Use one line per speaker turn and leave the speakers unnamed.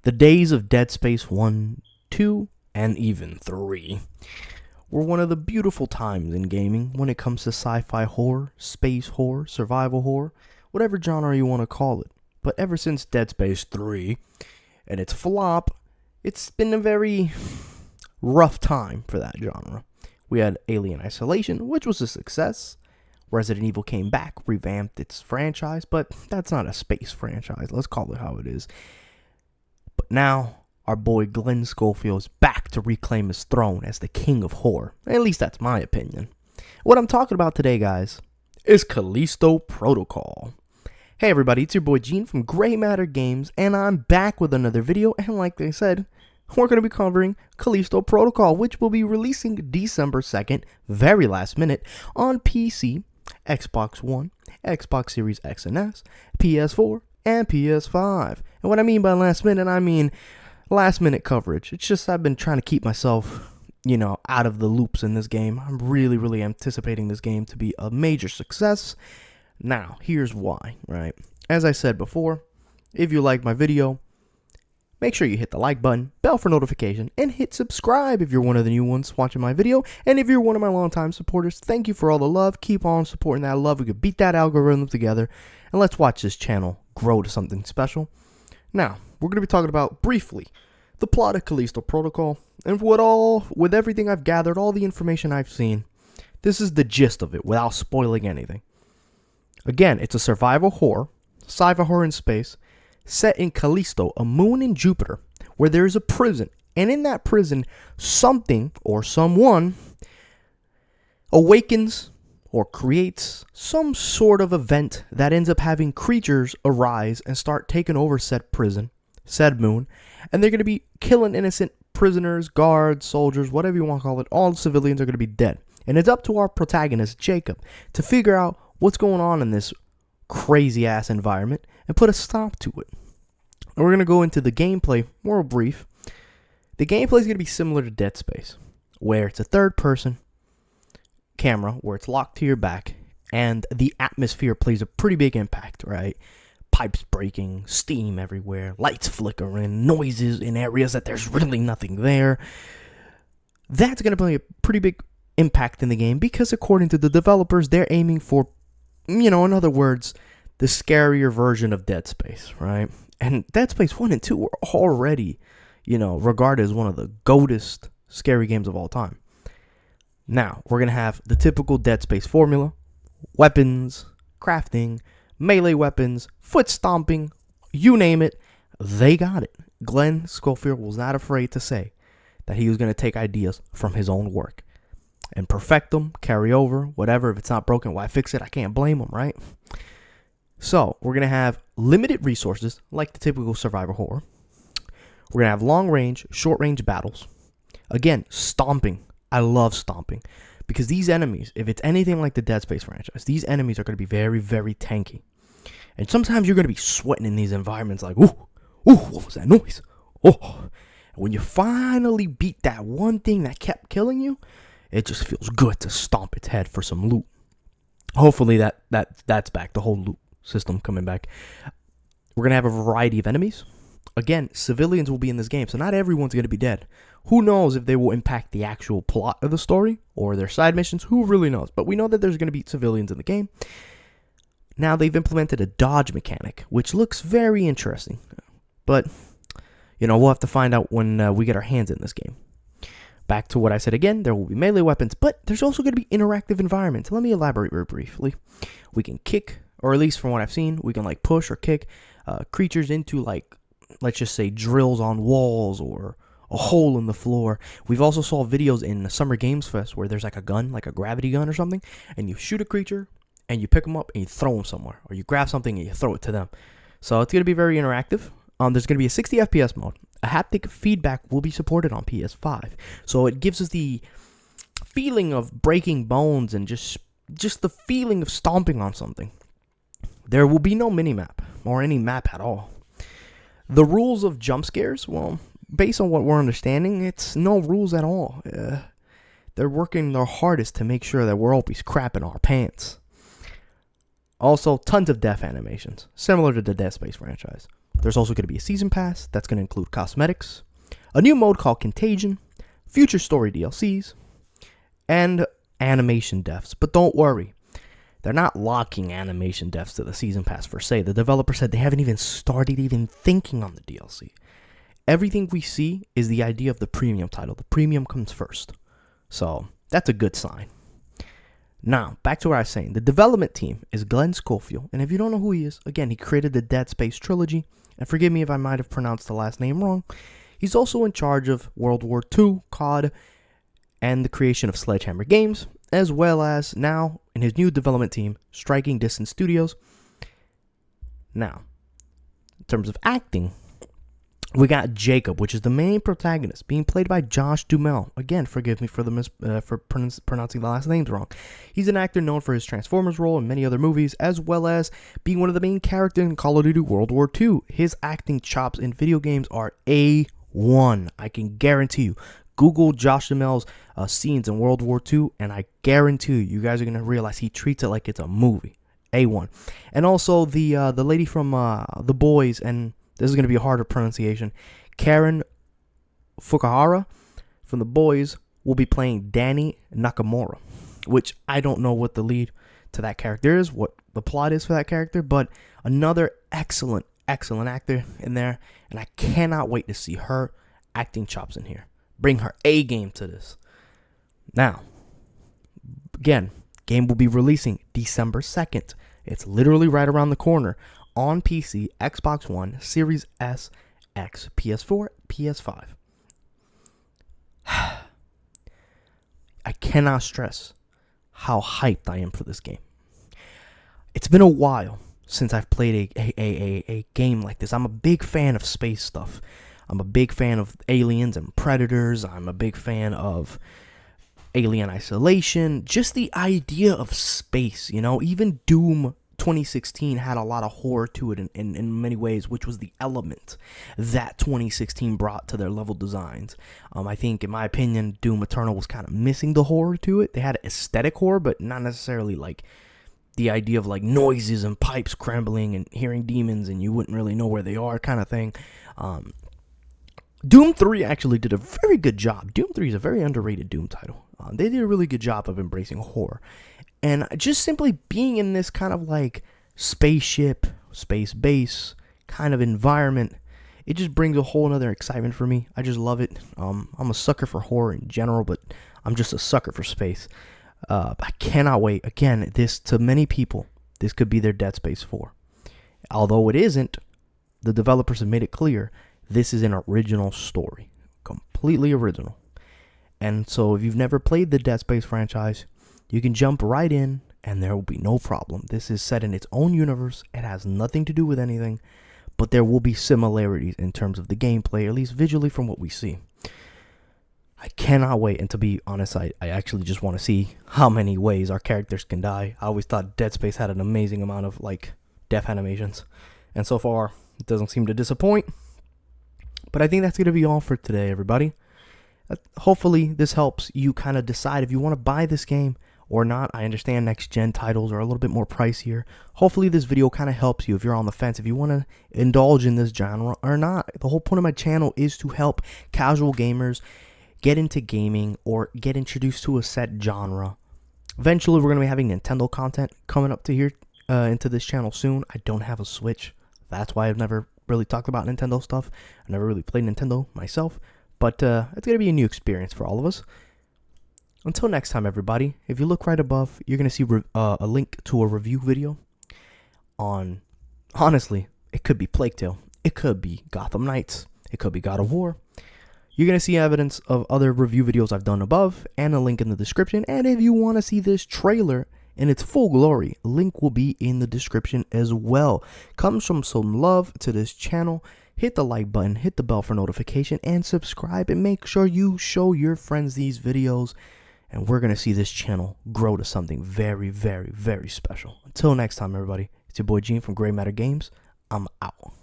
The days of Dead Space 1, 2, and even 3 were one of the beautiful times in gaming when it comes to sci-fi horror, space horror, survival horror, whatever genre you want to call it. But ever since Dead Space 3 and its flop, it's been a very rough time for that genre. We had Alien Isolation, which was a success. Resident Evil came back, revamped its franchise, but that's not a space franchise. Let's call it how it is. But now, our boy Glenn Schofield is back to reclaim his throne as the king of horror. At least that's my opinion. What I'm talking about today, guys, is Callisto Protocol. Hey everybody, it's your boy Gene from Gray Matter Games, and I'm back with another video, and like I said, we're going to be covering Callisto Protocol, which will be releasing December 2nd, very last minute, on PC, Xbox One, Xbox Series X and S, PS4, and PS5. And what I mean by last minute, I mean last minute coverage. It's just I've been trying to keep myself, out of the loops in this game. I'm really anticipating this game to be a major success. Now, here's why, right? As I said before, if you like my video, make sure you hit the like button, bell for notification, and hit subscribe if you're one of the new ones watching my video. And if you're one of my longtime supporters, thank you for all the love. Keep on supporting that love. We could beat that algorithm together. And let's watch this channel grow to something special. Now, we're going to be talking about, briefly, the plot of Callisto Protocol. And with everything I've gathered, all the information I've seen, this is the gist of it without spoiling anything. Again, it's a survival horror, sci-fi horror in space, set in Callisto, a moon in Jupiter, where there is a prison. And in that prison, something or someone awakens or creates some sort of event that ends up having creatures arise and start taking over said prison, said moon, and they're going to be killing innocent prisoners, guards, soldiers, whatever you want to call it. All the civilians are going to be dead. And it's up to our protagonist, Jacob, to figure out what's going on in this crazy-ass environment and put a stop to it. And we're going to go into the gameplay more brief. The gameplay is going to be similar to Dead Space, where it's a third-person camera, where it's locked to your back, and the atmosphere plays a pretty big impact, right? Pipes breaking, steam everywhere, lights flickering, noises in areas that there's really nothing there. That's going to play a pretty big impact in the game because according to the developers, they're aiming for, in other words, the scarier version of Dead Space, right? And Dead Space 1 and 2 were already, regarded as one of the GOATest scary games of all time. Now, we're going to have the typical Dead Space formula: weapons, crafting, melee weapons, foot stomping, you name it, they got it. Glenn Schofield was not afraid to say that he was going to take ideas from his own work and perfect them, carry over, whatever. If it's not broken, why fix it? I can't blame him, right? So, we're going to have limited resources, like the typical survivor horror. We're going to have long-range, short-range battles. Again, stomping. I love stomping. Because these enemies, if it's anything like the Dead Space franchise, these enemies are going to be very tanky. And sometimes you're going to be sweating in these environments like, ooh, what was that noise? Oh. And when you finally beat that one thing that kept killing you, it just feels good to stomp its head for some loot. Hopefully that's back, the whole loot system coming back. We're going to have a variety of enemies. Again, civilians will be in this game, so not everyone's going to be dead. Who knows if they will impact the actual plot of the story or their side missions? Who really knows? But we know that there's going to be civilians in the game. Now, they've implemented a dodge mechanic, which looks very interesting. But, we'll have to find out when we get our hands in this game. Back to what I said again, there will be melee weapons, but there's also going to be interactive environments. Let me elaborate very briefly. We can kick, or at least from what I've seen, we can push or kick creatures into let's just say drills on walls or a hole in the floor. We've also saw videos in Summer Games Fest where there's a gun, like a gravity gun or something, and you shoot a creature and you pick them up and you throw them somewhere, or you grab something and you throw it to them. So it's going to be very interactive. There's going to be a 60 FPS mode. A haptic feedback will be supported on PS5. So it gives us the feeling of breaking bones and just the feeling of stomping on something. There will be no minimap or any map at all. The rules of jump scares, well, based on what we're understanding, it's no rules at all. They're working their hardest to make sure that we're always crapping our pants. Also, tons of death animations, similar to the Dead Space franchise. There's also going to be a season pass that's going to include cosmetics, a new mode called Contagion, future story DLCs, and animation deaths. But don't worry, they're not locking animation deaths to the season pass per se. The developer said they haven't even started thinking on the DLC. Everything we see is the idea of the premium title. The premium comes first. So that's a good sign. Now, back to what I was saying. The development team is Glenn Schofield. And if you don't know who he is, again, he created the Dead Space trilogy. And forgive me if I might have pronounced the last name wrong. He's also in charge of World War II, COD, and the creation of Sledgehammer Games, as well as now in his new development team, Striking Distance Studios. Now, in terms of acting, we got Jacob, which is the main protagonist, being played by Josh Duhamel. Again, forgive me for pronouncing the last names wrong. He's an actor known for his Transformers role in many other movies, as well as being one of the main characters in Call of Duty World War II. His acting chops in video games are A1. I can guarantee you. Google Josh Duhamel's scenes in World War II, and I guarantee you guys are going to realize he treats it like it's a movie. A1. And also the lady from The Boys, and this is going to be a harder pronunciation, Karen Fukuhara from The Boys will be playing Danny Nakamura, which I don't know what the lead to that character is, what the plot is for that character, but another excellent actor in there, and I cannot wait to see her acting chops in here. Bring her A game to this. Now, again, game will be releasing December 2nd. It's literally right around the corner on PC, Xbox One, Series S, X, PS4, PS5. I cannot stress how hyped I am for this game. It's been a while since I've played a game like this. I'm a big fan of space stuff. I'm a big fan of aliens and predators. I'm a big fan of Alien Isolation. Just the idea of space, you know. Even Doom 2016 had a lot of horror to it in many ways, which was the element that 2016 brought to their level designs. I think, in my opinion, Doom Eternal was kind of missing the horror to it. They had aesthetic horror, but not necessarily like the idea of like noises and pipes crumbling and hearing demons and you wouldn't really know where they are kind of thing. Doom 3 actually did a very good job. Doom 3 is a very underrated Doom title. They did a really good job of embracing horror. And just simply being in this kind of like spaceship, space base kind of environment, it just brings a whole nother excitement for me. I just love it. I'm a sucker for horror in general, but I'm just a sucker for space. I cannot wait. Again, this, to many people, this could be their Dead Space 4. Although it isn't, the developers have made it clear this is an original story. Completely original. And so if you've never played the Dead Space franchise, you can jump right in and there will be no problem. This is set in its own universe. It has nothing to do with anything, but there will be similarities in terms of the gameplay, at least visually from what we see. I cannot wait, and to be honest, I actually just want to see how many ways our characters can die. I always thought Dead Space had an amazing amount of like death animations, and so far it doesn't seem to disappoint. But I think that's going to be all for today, everybody. Hopefully this helps you kind of decide if you want to buy this game or not. I understand next-gen titles are a little bit more pricier. Hopefully this video kind of helps you if you're on the fence, if you want to indulge in this genre or not. The whole point of my channel is to help casual gamers get into gaming or get introduced to a set genre. Eventually we're going to be having Nintendo content coming up to here into this channel soon. I don't have a Switch. That's why I've never really talked about Nintendo stuff. I never really played Nintendo myself. But it's going to be a new experience for all of us. Until next time, everybody, if you look right above, you're going to see a link to a review video on, honestly, it could be Plague Tale. It could be Gotham Knights. It could be God of War. You're going to see evidence of other review videos I've done above and a link in the description. And if you want to see this trailer in its full glory, link will be in the description as well. Comes from some love to this channel. Hit the like button, hit the bell for notification, and subscribe, and make sure you show your friends these videos, and we're going to see this channel grow to something very, very, very special. Until next time, everybody, it's your boy Gene from Grey Matter Games. I'm out.